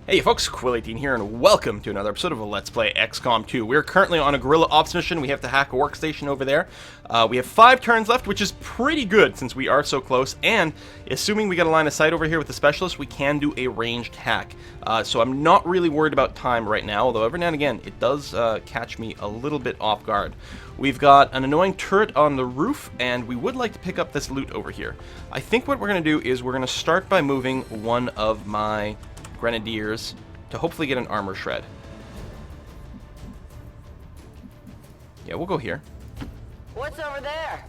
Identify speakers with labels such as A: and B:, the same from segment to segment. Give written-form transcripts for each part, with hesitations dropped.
A: Hey folks, Quill18 here, and welcome to another episode of a Let's Play XCOM 2. We're currently on a Guerilla Ops mission. We have to hack a workstation over there. We have 5 turns left, which is pretty good since we are so close, and assuming we get a line of sight over here with the specialist, we can do a ranged hack. So I'm not really worried about time right now, although every now and again it does catch me a little bit off guard. We've got an annoying turret on the roof, and we would like to pick up this loot over here. I think what we're going to do is we're going to start by moving one of my Grenadiers to hopefully get an armor shred. Yeah, we'll go here.
B: What's over there?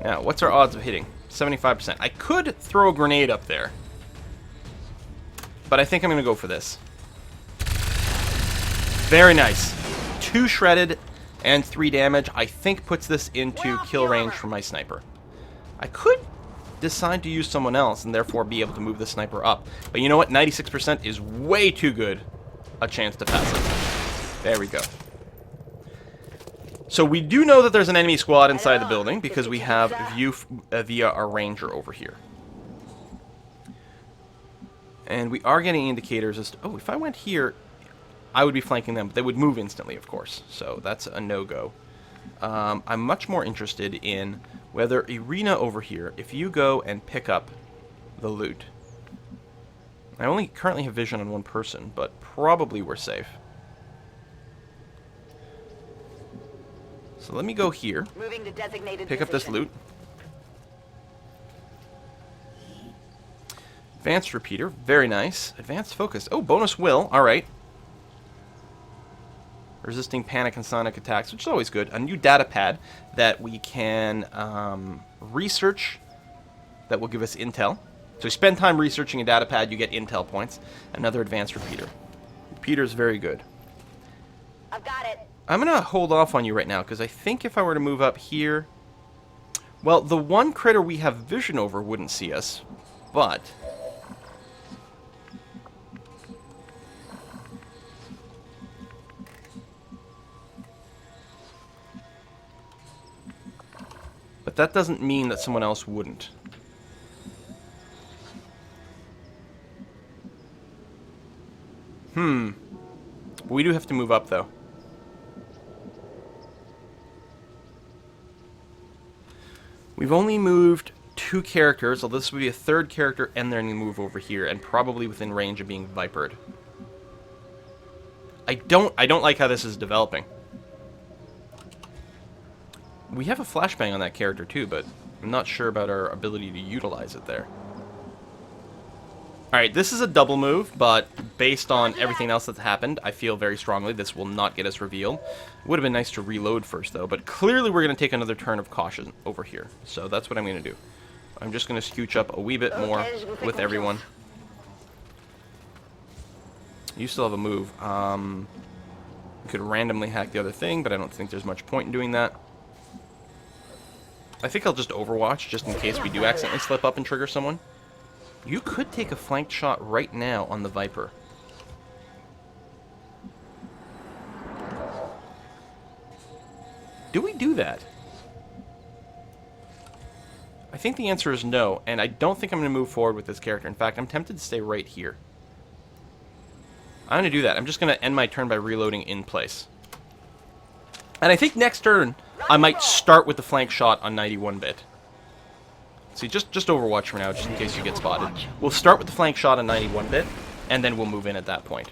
A: Now, what's our odds of hitting? 75%. I could throw a grenade up there, but I think I'm going to go for this. Very nice. 2 shredded and 3 damage. I think puts this into kill range for my sniper. I could decide to use someone else and therefore be able to move the sniper up. But you know what? 96% is way too good a chance to pass it. There we go. So we do know that there's an enemy squad inside the building because we have view via our ranger over here. And we are getting indicators as to... Oh, if I went here, I would be flanking them. But they would move instantly, of course. So that's a no-go. I'm much more interested in whether Irina over here, if you go and pick up the loot. I only currently have vision on one person, but probably we're safe. So let me go here, pick up this loot. Advanced repeater, very nice. Advanced focus, oh, bonus will, alright. Resisting panic and sonic attacks, which is always good. A new data pad that we can research that will give us intel. So you spend time researching a data pad, you get intel points. Another advanced repeater. Repeater's very good.
B: I've got it.
A: I'm going to hold off on you right now, because I think if I were to move up here... Well, the one critter we have vision over wouldn't see us, but... But that doesn't mean that someone else wouldn't. We do have to move up, though. We've only moved 2 characters, although this would be a 3rd character, and they're going to move over here, and probably within range of being vipered. I don't like how this is developing. We have a flashbang on that character too, but I'm not sure about our ability to utilize it there. Alright, this is a double move, but based on everything else that's happened, I feel very strongly this will not get us revealed. Would have been nice to reload first, though, but clearly we're going to take another turn of caution over here. So that's what I'm going to do. I'm just going to scooch up a wee bit more with everyone. You still have a move. You could randomly hack the other thing, but I don't think there's much point in doing that. I think I'll just overwatch, just in case we do accidentally slip up and trigger someone. You could take a flanked shot right now on the Viper. Do we do that? I think the answer is no, and I don't think I'm going to move forward with this character. In fact, I'm tempted to stay right here. I'm going to do that. I'm just going to end my turn by reloading in place. And I think next turn, I might start with the flank shot on 91-bit. See, just overwatch for now, just in case you get spotted. We'll start with the flank shot on 91-bit, and then we'll move in at that point.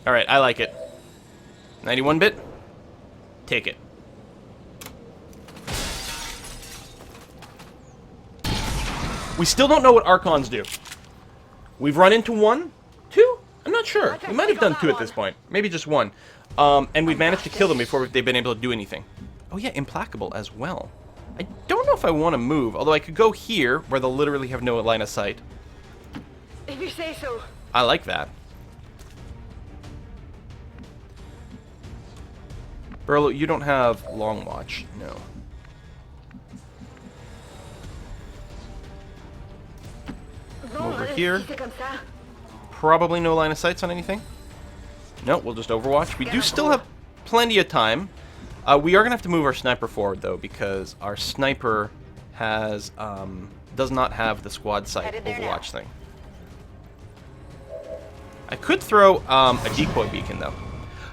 A: Alright, I like it. 91-bit, take it. We still don't know what Archons do. We've run into 1, 2? I'm not sure. We might have done 2 at this point. Maybe just 1. And we've managed to kill them before they've been able to do anything. Oh yeah, implacable as well. I don't know if I want to move, although I could go here, where they'll literally have no line of sight.
B: If you say so.
A: I like that. Burlo, you don't have long watch. No. Over here. Probably no line of sights on anything. No, we'll just overwatch. We do still have plenty of time. We are going to have to move our sniper forward, though, because our sniper has does not have the squad sight overwatch thing. I could throw a decoy beacon, though.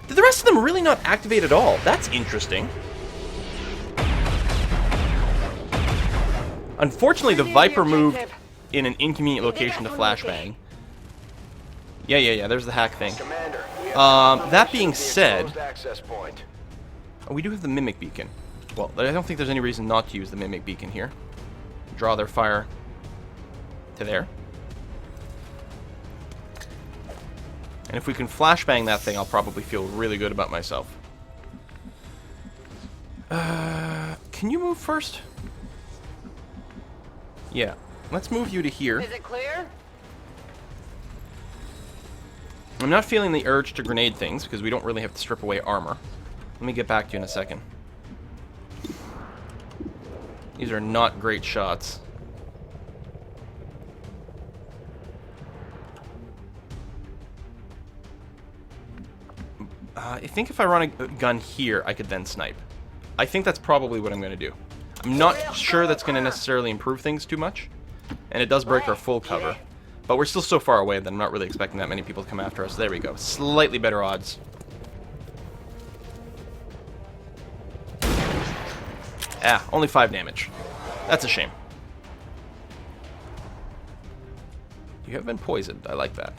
A: Did the rest of them really not activate at all? That's interesting. Unfortunately, the Viper moved in an inconvenient location to flashbang. Yeah, there's the hack thing. That being said... Oh, we do have the Mimic Beacon. Well, I don't think there's any reason not to use the Mimic Beacon here. Draw their fire to there. And if we can flashbang that thing, I'll probably feel really good about myself. Can you move first? Yeah. Let's move you to here.
B: Is it clear?
A: I'm not feeling the urge to grenade things, because we don't really have to strip away armor. Let me get back to you in a second. These are not great shots. I think if I run a gun here, I could then snipe. I think that's probably what I'm going to do. I'm not sure that's going to necessarily improve things too much. And it does break our full cover. But we're still so far away that I'm not really expecting that many people to come after us. There we go. Slightly better odds. Ah, only 5 damage. That's a shame. You have been poisoned. I like that.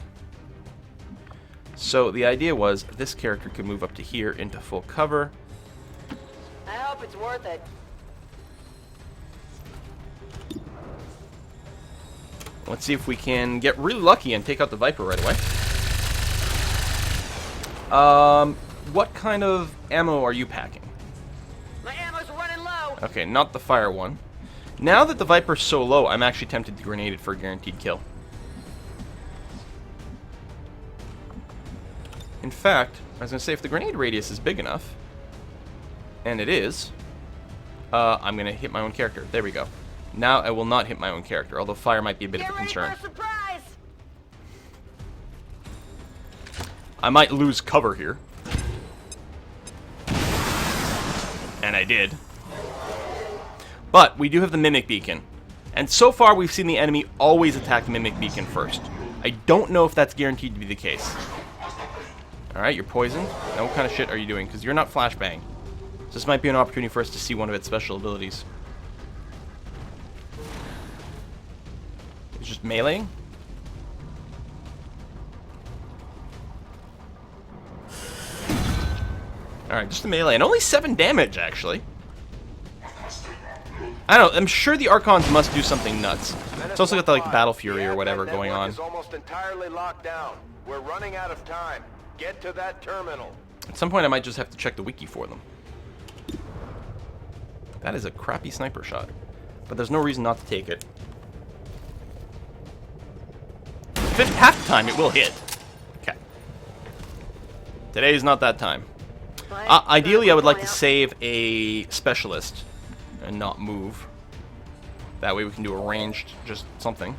A: So the idea was this character could move up to here into full cover.
B: I hope it's worth it.
A: Let's see if we can get really lucky and take out the Viper right away. What kind of ammo are you packing?
B: My ammo's running low.
A: Okay, not the fire one. Now that the Viper's so low, I'm actually tempted to grenade it for a guaranteed kill. In fact, I was going to say, if the grenade radius is big enough, and it is, I'm going to hit my own character. There we go. Now I will not hit my own character, although fire might be a bit of a concern.
B: Get ready for a surprise.
A: I might lose cover here. And I did. But we do have the Mimic Beacon. And so far we've seen the enemy always attack the Mimic Beacon first. I don't know if that's guaranteed to be the case. Alright, you're poisoned. Now what kind of shit are you doing? Because you're not flashbang. So this might be an opportunity for us to see one of its special abilities. It's just meleeing? Alright, just a melee. And only 7 damage, actually. I don't know, I'm sure the Archons must do something nuts. It's also got the, like, Battle Fury or whatever going on.
C: Is almost entirely locked down. We're running out of time. Get to that terminal.
A: At some point I might just have to check the wiki for them. That is a crappy sniper shot. But there's no reason not to take it. If half the time, it will hit. Okay. Today is not that time. Ideally, I would like to save a specialist and not move. That way we can do a ranged, just something.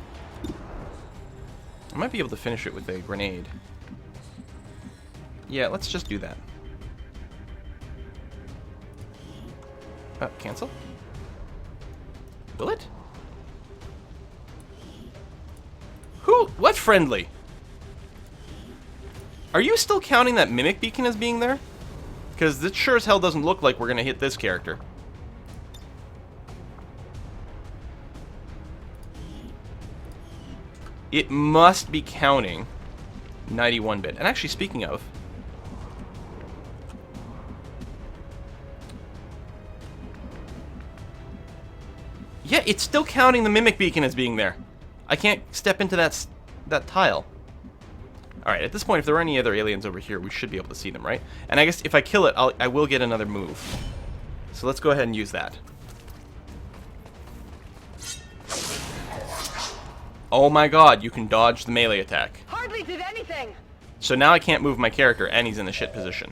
A: I might be able to finish it with a grenade. Yeah, let's just do that. Cancel? Will it? Who? What friendly? Are you still counting that Mimic Beacon as being there? Because this sure as hell doesn't look like we're going to hit this character. It must be counting 91-bit. And actually, speaking of... yeah, it's still counting the Mimic Beacon as being there. I can't step into that tile. Alright, at this point, if there are any other aliens over here, we should be able to see them, right? And I guess if I kill it, I will get another move. So let's go ahead and use that. Oh my god, you can dodge the melee attack.
B: Hardly did anything.
A: So now I can't move my character, and he's in the shit position.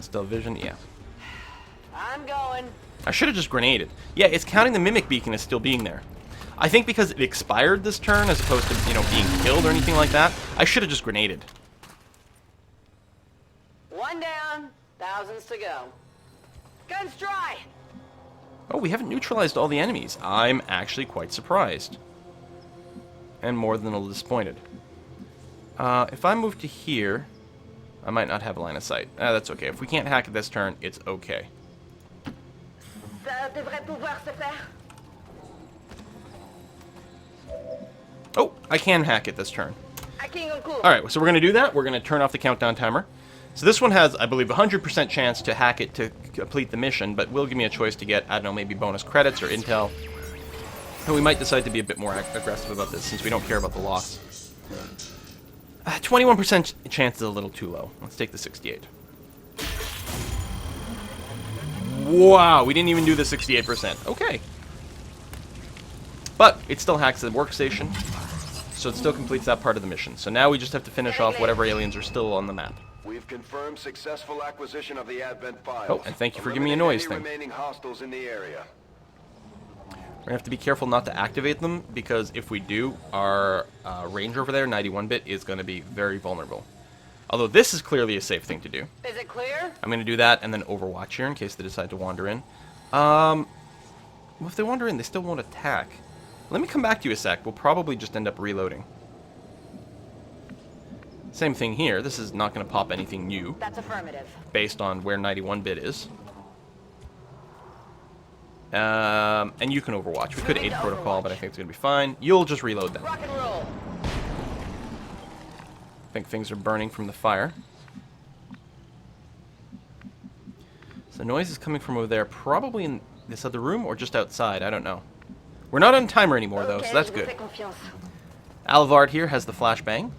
A: Still vision, yeah.
B: I'm going.
A: I should have just grenaded. Yeah, it's counting the Mimic Beacon as still being there. I think because it expired this turn as opposed to, you know, being killed or anything like that, I should have just grenaded.
B: One down, thousands to go. Guns dry.
A: Oh, we haven't neutralized all the enemies. I'm actually quite surprised. And more than a little disappointed. If I move to here, I might not have a line of sight. That's okay. If we can't hack it this turn, it's okay.
B: Ça devrait pouvoir se faire.
A: Oh, I can hack it this turn.
B: Hacking on cool.
A: Alright, so we're going to do that. We're going to turn off the countdown timer. So this one has, I believe, 100% chance to hack it to complete the mission, but will give me a choice to get, I don't know, maybe bonus credits or intel. And we might decide to be a bit more aggressive about this, since we don't care about the loss. 21% chance is a little too low. Let's take the 68. Wow, we didn't even do the 68%. Okay. But it still hacks the workstation, so it still completes that part of the mission. So now we just have to finish off whatever aliens are still on the map.
C: We've confirmed successful acquisition of the Advent files.
A: Oh, and thank you for giving me a noise thing.
C: Remaining hostiles in the area.
A: We're gonna have to be careful not to activate them, because if we do, our range over there, 91-bit, is gonna be very vulnerable. Although this is clearly a safe thing to do.
B: Is it clear?
A: I'm gonna do that and then Overwatch here in case they decide to wander in. Well, if they wander in, they still won't attack. Let me come back to you a sec. We'll probably just end up reloading. Same thing here. This is not gonna pop anything new
B: That's affirmative.
A: based on where 91-bit is. And you can Overwatch. We could
B: Moving
A: aid
B: to
A: protocol,
B: Overwatch.
A: but I think it's gonna be fine. You'll just reload them.
B: Rock and roll.
A: I think things are burning from the fire. So the noise is coming from over there, probably in this other room or just outside. I don't know. We're not on timer anymore, though, so that's
B: je vous
A: good.
B: fais confiance.
A: Alvard here has the flashbang.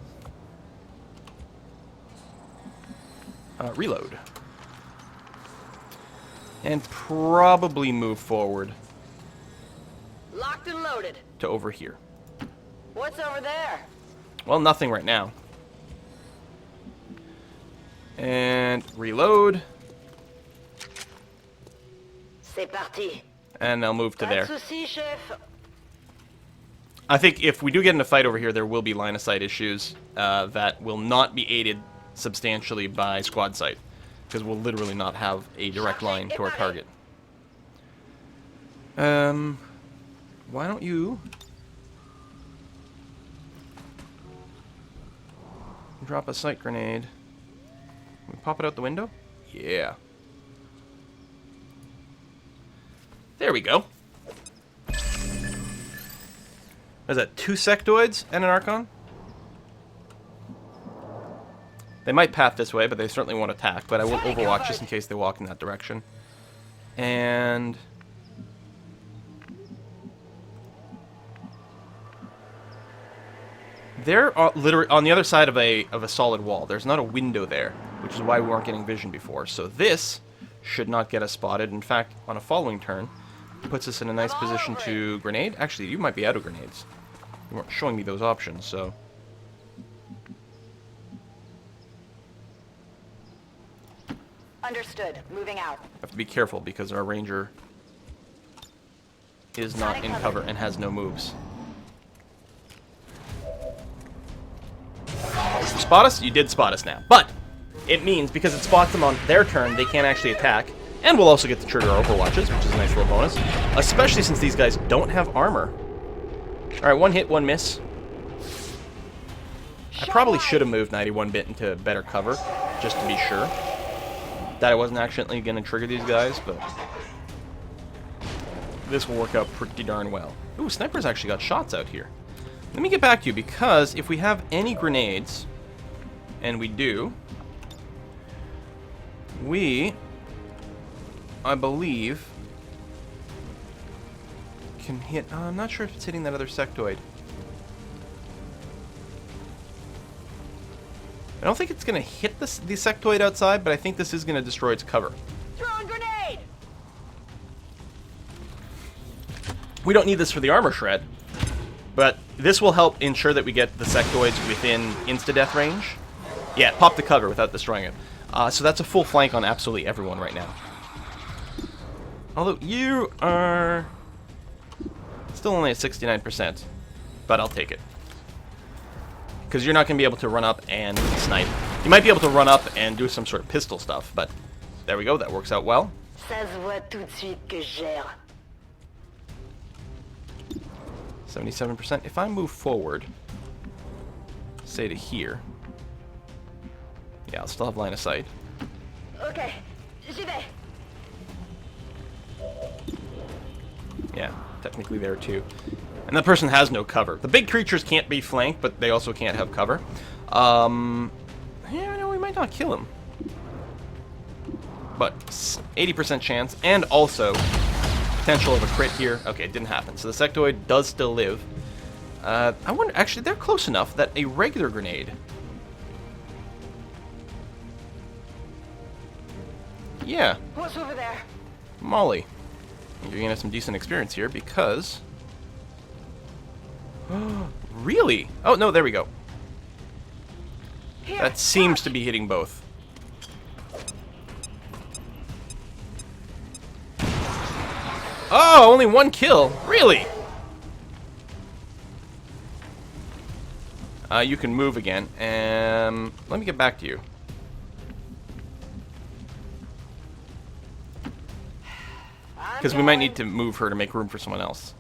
A: Reload. And probably move forward
B: Locked and loaded.
A: to over here.
B: What's over there?
A: Well, nothing right now. And reload.
B: C'est parti.
A: And I'll move to
B: Pas de
A: there.
B: soucis, chef.
A: I think if we do get in a fight over here, there will be line of sight issues that will not be aided substantially by squad sight, because we'll literally not have a direct line to our target. Why don't you drop a sight grenade? Can we pop it out the window? Yeah. There we go. Is that 2 sectoids and an Archon? They might path this way, but they certainly won't attack. But I will Overwatch just in case they walk in that direction. And they're literally on the other side of a solid wall. There's not a window there, which is why we weren't getting vision before. So this should not get us spotted. In fact, on a following turn, puts us in a nice position to grenade. Actually, you might be out of grenades. You weren't showing me those options, so.
B: Understood. Moving out.
A: Have to be careful because our ranger is not in cover and has no moves. Spot us? You did spot us now. But it means because it spots them on their turn, they can't actually attack. And we'll also get to trigger our Overwatches, which is a nice little bonus. Especially since these guys don't have armor. Alright, 1 hit, 1 miss. I probably should have moved 91-bit into better cover, just to be sure that I wasn't accidentally going to trigger these guys, but this will work out pretty darn well. Ooh, Sniper's actually got shots out here. Let me get back to you, because if we have any grenades, and we do, we, I believe, can hit... I'm not sure if it's hitting that other sectoid. I don't think it's going to hit the sectoid outside, but I think this is going to destroy its cover.
B: Throwing grenade.
A: We don't need this for the armor shred, but this will help ensure that we get the sectoids within insta-death range. Yeah, pop the cover without destroying it. So that's a full flank on absolutely everyone right now. Although you are still only at 69%, but I'll take it. Because you're not going to be able to run up and snipe. You might be able to run up and do some sort of pistol stuff, but there we go, that works out well.
B: Ça se voit tout de suite que je gère.
A: 77%. If I move forward, say to here, yeah, I'll still have line of sight.
B: Okay, j'y vais.
A: Yeah, technically there too. And that person has no cover. The big creatures can't be flanked, but they also can't have cover. Yeah, no, we might not kill him. But 80% chance, and also potential of a crit here. Okay, it didn't happen. So the sectoid does still live. I wonder, actually, they're close enough that a regular grenade... Yeah.
B: What's over there?
A: Molly. You're gonna have some decent experience here because... Really? Oh, no, there we go.
B: Here,
A: That seems to be hitting both. Oh, only one kill? Really? You can move again, and let me get back to you. Because we might need to move her to make room for someone else.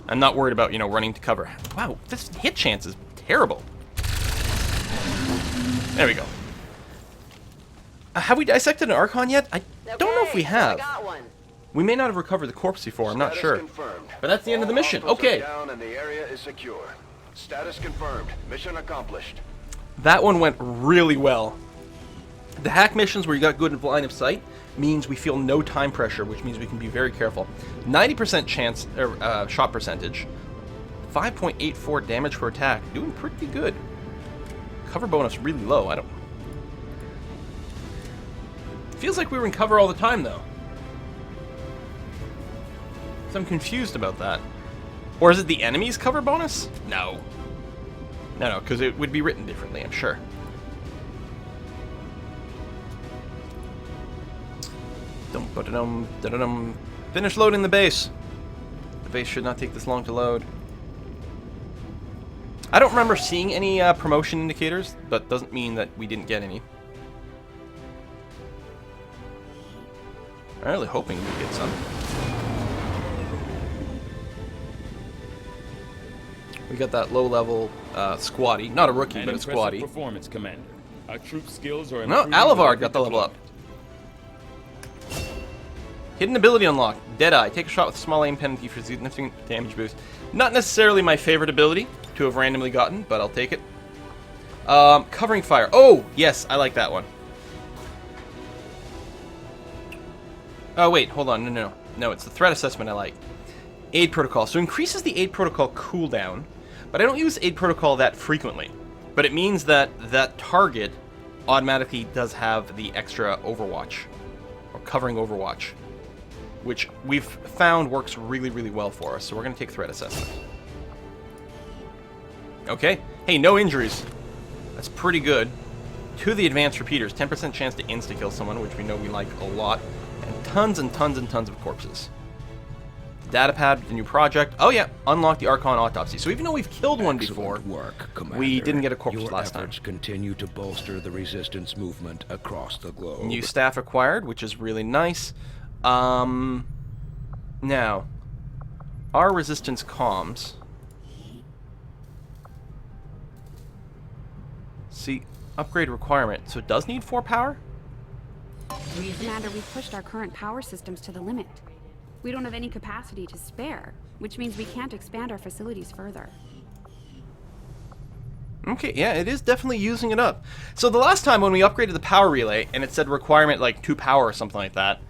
A: I'm not worried about, you know, running to cover. Wow, this hit chance is terrible. There we go. Have we dissected an Archon yet? I don't know if we
B: I
A: have.
B: got one.
A: We may not have recovered the corpse before, I'm not
C: Status
A: sure.
C: confirmed.
A: But that's the end of the mission.
C: Hostiles are
A: Okay.
C: down and the area is secure. Status confirmed. Mission accomplished.
A: That one went really well. The hack missions where you got good line of sight means we feel no time pressure, which means we can be very careful. 90% chance, shot percentage. 5.84 damage per attack. Doing pretty good. Cover bonus really low. I don't... Feels like we were in cover all the time, though. So I'm confused about that. Or is it the enemy's cover bonus? No. No, because it would be written differently, I'm sure. Dum-ba-da-dum, finish loading the base. The base should not take this long to load. I don't remember seeing any promotion indicators, but doesn't mean that we didn't get any. I'm really hoping we get some. We got that low-level squatty. Not a rookie, but a squatty.
D: Performance, Commander. Our troop skills are
A: No,
D: improving
A: Alivard
D: with
A: got the
D: every
A: level up.
D: deployment.
A: Hidden ability unlocked. Deadeye. Take a shot with a small aim penalty for significant damage boost. Not necessarily my favorite ability to have randomly gotten, but I'll take it. Covering fire. Oh, yes, I like that one. Oh, wait, hold on. No, it's the threat assessment I like. Aid protocol. So increases the aid protocol cooldown, but I don't use aid protocol that frequently. But it means that that target automatically does have the extra overwatch, or covering overwatch, which we've found works really, really well for us. So we're going to take threat assessment. Okay. Hey, no injuries. That's pretty good. To the advanced repeaters, 10% chance to insta-kill someone, which we know we like a lot. And tons of corpses. Datapad with the new project. Oh yeah, unlock the Archon autopsy. So even though we've killed one before, we didn't get a corpse last time.
E: Continue to bolster the resistance movement across the globe.
A: New staff acquired, which is really nice. Now, our resistance comms. See, upgrade requirement. So it does need 4 power?
F: Commander, we've pushed our current power systems to the limit. We don't have any capacity to spare, which means we can't expand our facilities further.
A: Okay, yeah, it is definitely using it up. So the last time when we upgraded the power relay, and it said requirement like 2 power or something like that,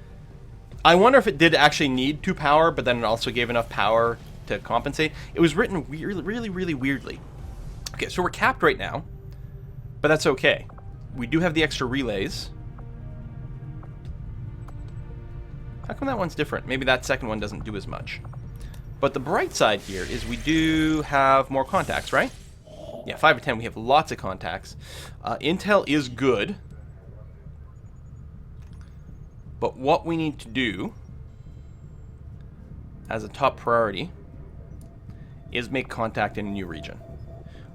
A: I wonder if it did actually need 2 power, but then it also gave enough power to compensate. It was written really weirdly. Okay, so we're capped right now, but that's okay. We do have the extra relays. How come that one's different? Maybe that second one doesn't do as much. But the bright side here is we do have more contacts, right? Yeah, 5 of 10. We have lots of contacts. Intel is good. But what we need to do as a top priority is make contact in a new region.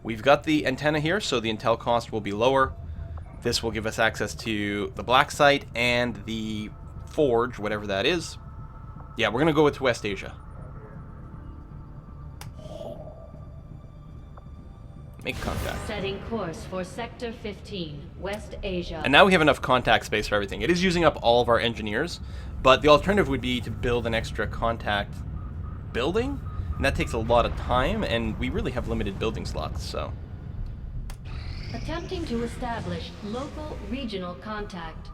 A: We've got the antenna here, so the intel cost will be lower. This will give us access to the black site and the forge, whatever that is. Yeah, we're going to go with West Asia. Make contact.
G: Setting course for Sector 15, West Asia.
A: And now we have enough contact space for everything. It is using up all of our engineers, but the alternative would be to build an extra contact building, and that takes a lot of time, and we really have limited building slots, so...
G: Attempting to establish local regional contact.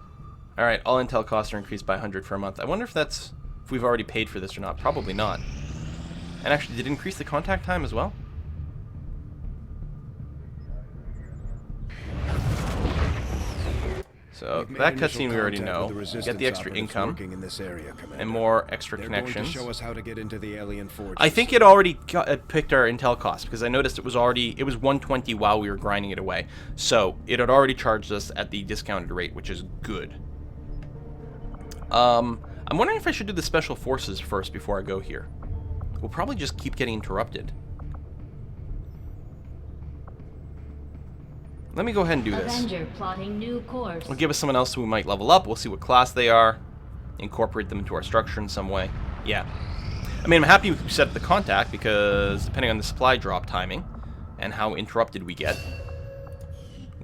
A: Alright, all intel costs are increased by 100 for a month. I wonder if we've already paid for this or not. Probably not. And actually, did it increase the contact time as well? So that cutscene we already know. We get the extra income and more extra connections.
E: Show us how to get into the alien forge.
A: I think it already picked our intel cost because I noticed it was 120 while we were grinding it away. So it had already charged us at the discounted rate, which is good. I'm wondering if I should do the special forces first before I go here. We'll probably just keep getting interrupted. Let me go ahead and do this.
G: Avenger plotting new course.
A: We'll give us someone else who we might level up. We'll see what class they are. Incorporate them into our structure in some way. Yeah. I mean, I'm happy we set up the contact because depending on the supply drop timing and how interrupted we get,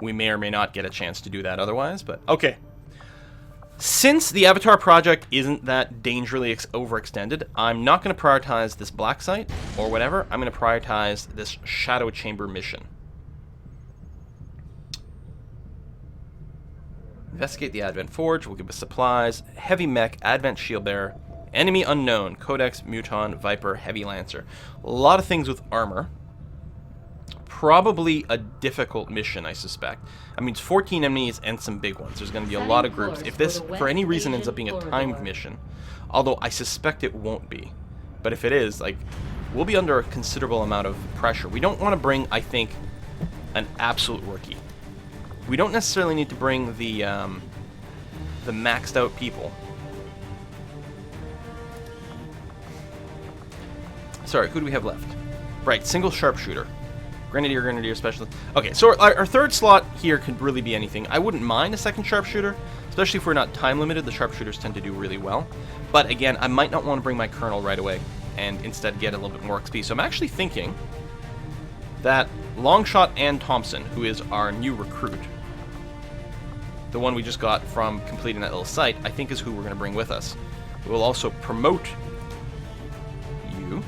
A: we may or may not get a chance to do that otherwise, but okay. Since the Avatar project isn't that dangerously overextended, I'm not going to prioritize this black site or whatever. I'm going to prioritize this Shadow Chamber mission. Investigate the Advent Forge, will give us supplies, Heavy Mech, Advent Shield Bearer, Enemy Unknown, Codex, Muton, Viper, Heavy Lancer. A lot of things with armor. Probably a difficult mission, I suspect. I mean, it's 14 enemies and some big ones. There's going to be a lot of groups. If this, for any reason, ends up being a timed mission, although I suspect it won't be, but if it is, like, we'll be under a considerable amount of pressure. We don't want to bring, I think, an absolute rookie. We don't necessarily need to bring the maxed out people. Sorry, who do we have left? Right, single sharpshooter. Grenadier specialist. Okay, so our third slot here could really be anything. I wouldn't mind a second sharpshooter, especially if we're not time limited. The sharpshooters tend to do really well. But again, I might not want to bring my colonel right away and instead get a little bit more XP. So I'm actually thinking that Longshot and Thompson, who is our new recruit, the one we just got from completing that little site, I think is who we're going to bring with us. We'll also promote you.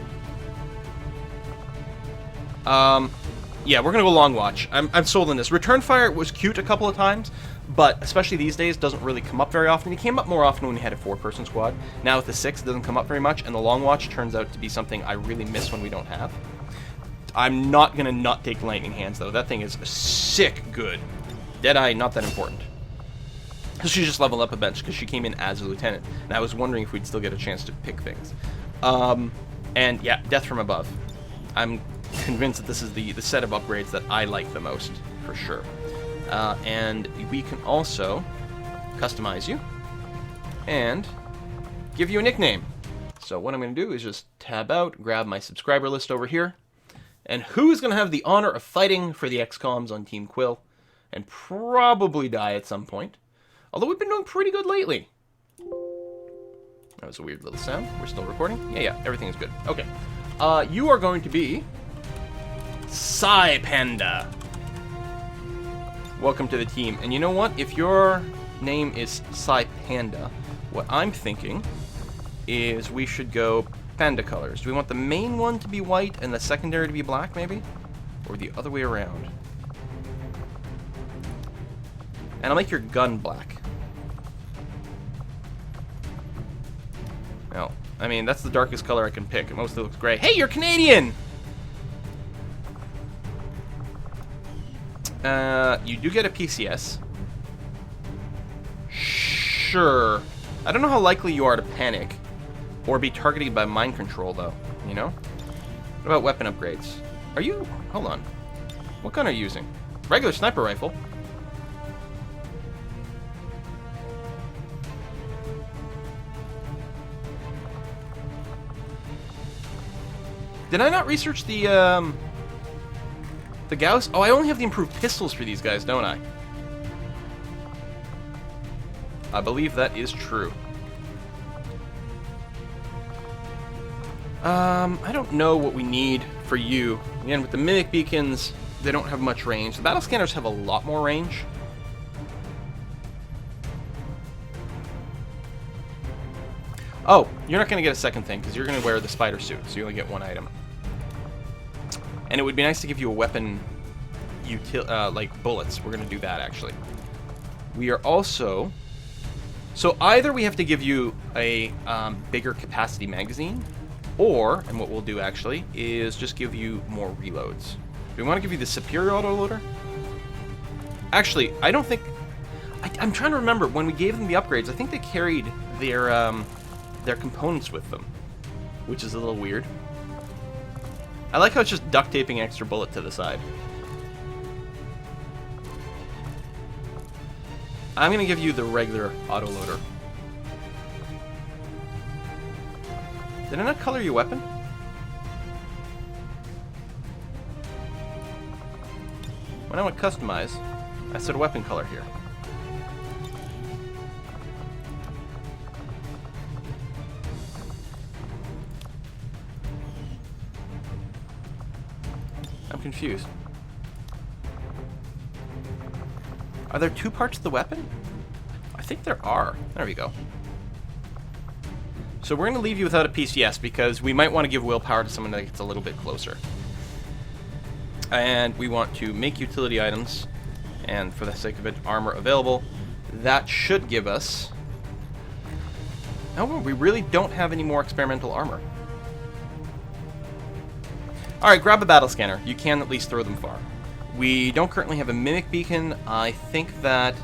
A: Yeah, we're going to go Long Watch. I'm sold on this. Return Fire was cute a couple of times, but especially these days doesn't really come up very often. It came up more often when we had a 4-person squad. Now with the 6, it doesn't come up very much, and the Long Watch turns out to be something I really miss when we don't have. I'm not going to not take Lightning Hands, though. That thing is sick good. Deadeye, not that important. So she just leveled up a bunch because she came in as a lieutenant, and I was wondering if we'd still get a chance to pick things. And yeah, Death from Above. I'm convinced that this is the set of upgrades that I like the most, for sure. And we can also customize you and give you a nickname. So what I'm going to do is just tab out, grab my subscriber list over here, and who's going to have the honor of fighting for the XCOMs on Team Quill and probably die at some point. Although we've been doing pretty good lately. That was a weird little sound. We're still recording? Yeah, everything is good. Okay. You are going to be Psy Panda. Welcome to the team. And you know what? If your name is Psy Panda, what I'm thinking is we should go panda colors. Do we want the main one to be white and the secondary to be black, maybe? Or the other way around? And I'll make your gun black. Well, I mean, that's the darkest color I can pick. It mostly looks gray. Hey, you're Canadian! You do get a PCS. Sure. I don't know how likely you are to panic or be targeted by mind control, though, you know? What about weapon upgrades? Are you... Hold on. What gun are you using? Regular sniper rifle. Did I not research the Gauss? Oh, I only have the improved pistols for these guys, don't I? I believe that is true. I don't know what we need for you. Again, with the Mimic Beacons, They don't have much range. The battle scanners have a lot more range. Oh, you're not going to get a second thing, because you're going to wear the spider suit, so you only get one item. And it would be nice to give you a weapon, like bullets. We're going to do that, actually. We are also... So either we have to give you a bigger capacity magazine, or, and what we'll do, actually, is just give you more reloads. Do we want to give you the superior autoloader? Actually, I don't think... I'm trying to remember, when we gave them the upgrades, I think they carried their components with them, which is a little weird. I like how it's just duct taping extra bullet to the side. I'm gonna give you the regular autoloader. Did I not color your weapon? When I went customize, I said weapon color here. I'm confused. Are there two parts of the weapon? I think there are. There we go. So we're going to leave you without a PCS because we might want to give willpower to someone that gets a little bit closer. And we want to make utility items, and for the sake of it, armor available. That should give us... Oh, we really don't have any more experimental armor. Alright, grab a battle scanner. You can at least throw them far. We don't currently have a mimic beacon. I think that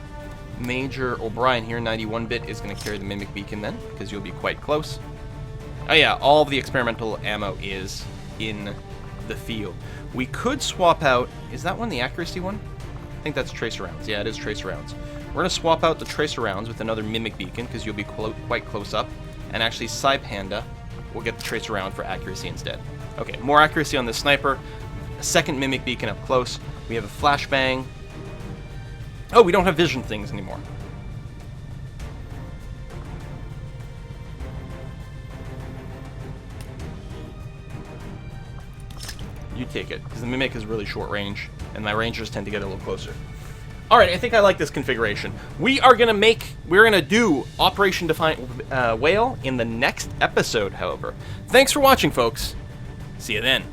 A: Major O'Brien here, 91-bit, is going to carry the mimic beacon then, because you'll be quite close. Oh yeah, all of the experimental ammo is in the field. We could swap out... Is that one the accuracy one? I think that's tracer rounds. Yeah, it is tracer rounds. We're going to swap out the tracer rounds with another mimic beacon, because you'll be quite close up. And actually, Psy Panda will get the tracer round for accuracy instead. Okay, more accuracy on the sniper. A second mimic beacon up close. We have a flashbang. Oh, we don't have vision things anymore. You take it, because the mimic is really short range, and my rangers tend to get a little closer. Alright, I think I like this configuration. We're gonna do Operation Defiant Whale in the next episode, however. Thanks for watching, folks. See you then.